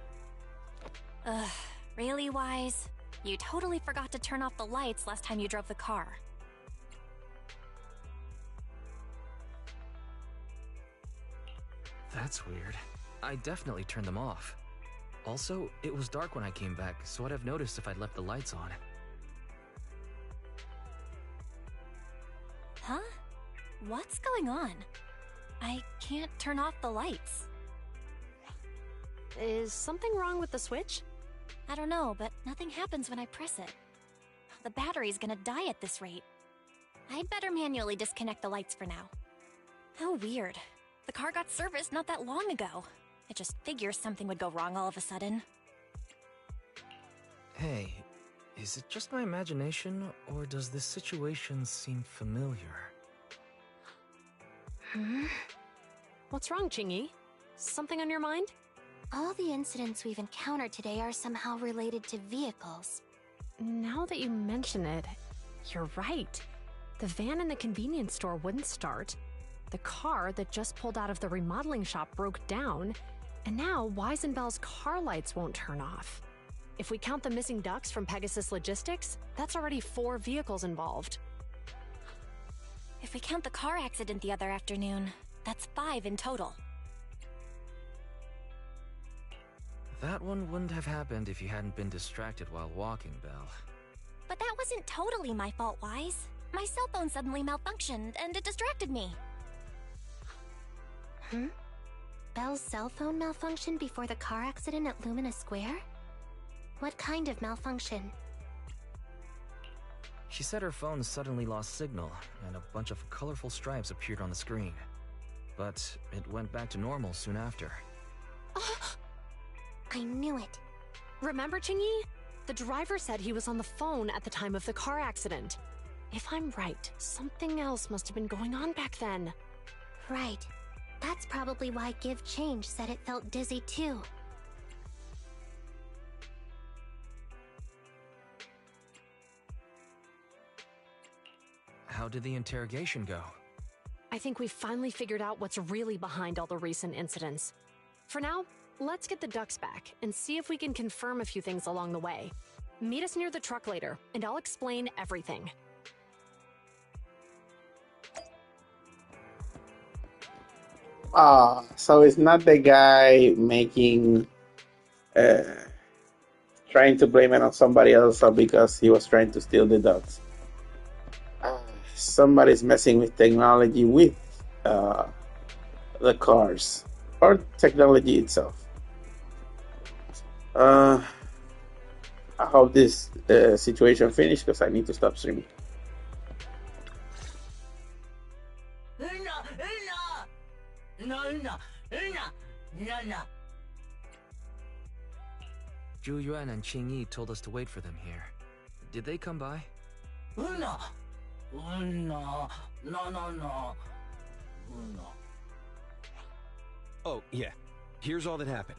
Ugh, really, Wise? You totally forgot to turn off the lights last time you drove the car. That's weird. I definitely turned them off. Also, it was dark when I came back, so I'd have noticed if I'd left the lights on. Huh? What's going on? I can't turn off the lights. Is something wrong with the switch? I don't know, but nothing happens when I press it. The battery's gonna die at this rate. I'd better manually disconnect the lights for now. How weird. The car got serviced not that long ago. I just figured something would go wrong all of a sudden. Hey, Is it just my imagination, or does this situation seem familiar? What's wrong, Qingyi? Something on your mind? All the incidents we've encountered today are somehow related to vehicles. Now that you mention it, you're right. The van in the convenience store wouldn't start. The car that just pulled out of the remodeling shop broke down. And now Weisenbell's car lights won't turn off. If we count the missing ducks from Pegasus Logistics, that's already 4 vehicles involved. If we count the car accident the other afternoon, that's 5 in total. That one wouldn't have happened if you hadn't been distracted while walking, Belle. But that wasn't totally my fault, Wise. My cell phone suddenly malfunctioned, and it distracted me. Belle's cell phone malfunctioned before the car accident at Lumina Square? What kind of malfunction? She said her phone suddenly lost signal, and a bunch of colorful stripes appeared on the screen. But it went back to normal soon after. I knew it. Remember, Qingyi? The driver said he was on the phone at the time of the car accident. If I'm right, something else must have been going on back then. Right. That's probably why Give Change said it felt dizzy too. How did the interrogation go? I think we finally figured out what's really behind all the recent incidents. For now, let's get the ducks back and see if we can confirm a few things along the way. Meet us near the truck later, and I'll explain everything. So it's not the guy making, trying to blame it on somebody else or because he was trying to steal the ducks. Somebody's messing with technology with the cars or technology itself. I hope this situation finished because I need to stop streaming. Zhu Yuan and Qingyi told us to wait for them here. Did they come by? Oh, yeah. Here's all that happened.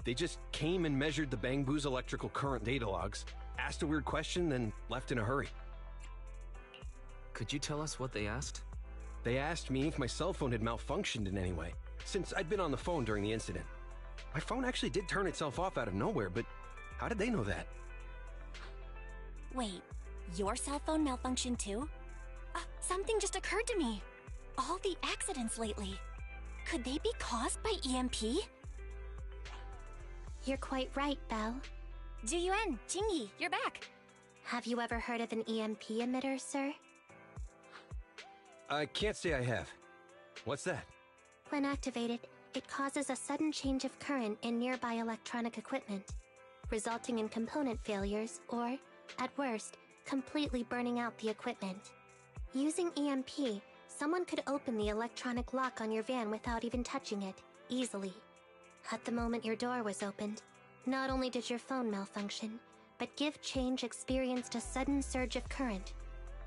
They just came and measured the Bangbu's electrical current data logs, asked a weird question, then left in a hurry. Could you tell us what they asked? They asked me if my cell phone had malfunctioned in any way, since I'd been on the phone during the incident. My phone actually did turn itself off out of nowhere, but how did they know that? Wait, your cell phone malfunctioned too? Something just occurred to me. All the accidents lately, could they be caused by EMP? You're quite right, Belle. Zhu Yuan, Qingyi, you're back. Have you ever heard of an EMP emitter, sir? I can't say I have. What's that? When activated, it causes a sudden change of current in nearby electronic equipment, resulting in component failures or, at worst, completely burning out the equipment. Using EMP, someone could open the electronic lock on your van without even touching it, easily. At the moment your door was opened, not only did your phone malfunction, but Give Change experienced a sudden surge of current,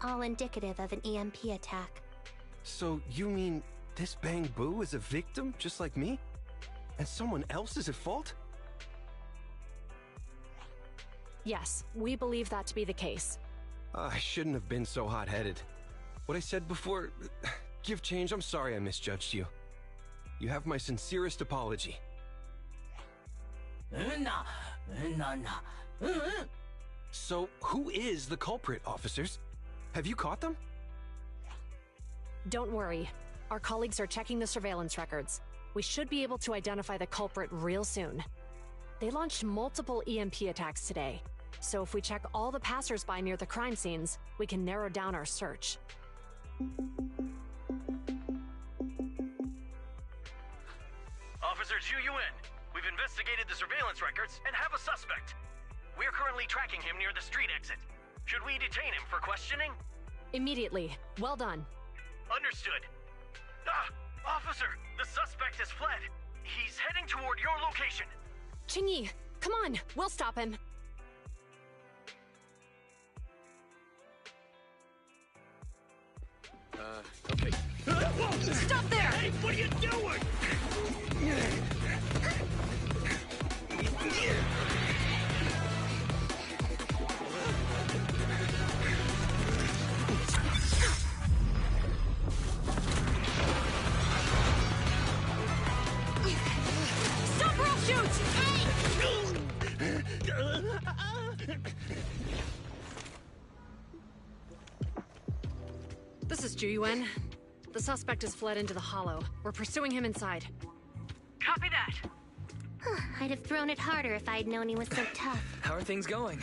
all indicative of an EMP attack. So you mean this Bangbu is a victim just like me? And someone else is at fault? Yes, we believe that to be the case. I shouldn't have been so hot-headed. What I said before... Give Change, I'm sorry I misjudged you. You have my sincerest apology. So, who is the culprit, officers? Have you caught them? Don't worry. Our colleagues are checking the surveillance records. We should be able to identify the culprit real soon. They launched multiple EMP attacks today, so if we check all the passers-by near the crime scenes, we can narrow down our search. Officer Zhu Yuan, we've investigated the surveillance records and have a suspect. We're currently tracking him near the street exit. Should we detain him for questioning? Immediately. Well done. Understood. Officer, the suspect has fled. He's heading toward your location. Qingyi, come on, we'll stop him. This is Ju-Yuan. The suspect has fled into the hollow. We're pursuing him inside. Copy that. I'd have thrown it harder if I'd known he was so tough. How are things going?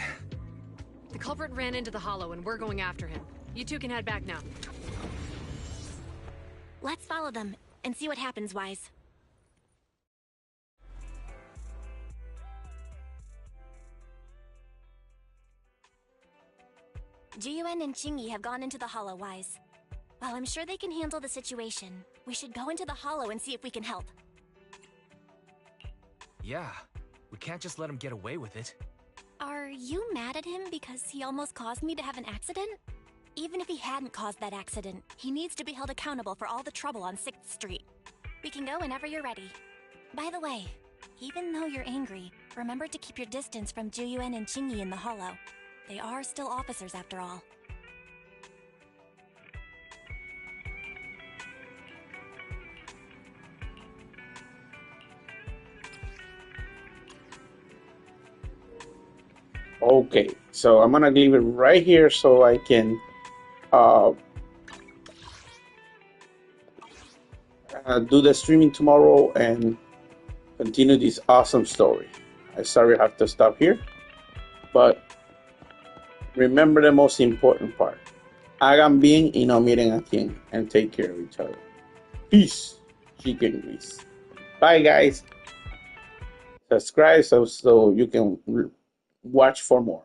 The culprit ran into the hollow and we're going after him. You two can head back now. Let's follow them and see what happens, Wise. Ji-Yuan and Qingyi have gone into the hollow, Wise. While I'm sure they can handle the situation, we should go into the hollow and see if we can help. Yeah, we can't just let him get away with it. Are you mad at him because he almost caused me to have an accident? Even if he hadn't caused that accident, he needs to be held accountable for all the trouble on 6th Street. We can go whenever you're ready. By the way, even though you're angry, remember to keep your distance from Ju-Yuan and Qingyi in the hollow. They are still officers after all. Okay, so I'm gonna leave it right here so I can do the streaming tomorrow and continue this awesome story. I sorry I have to stop here, but remember the most important part. Hagan bien y no miren a quién, and take care of each other. Peace, chicken grease. Bye, guys. Subscribe so you can watch for more.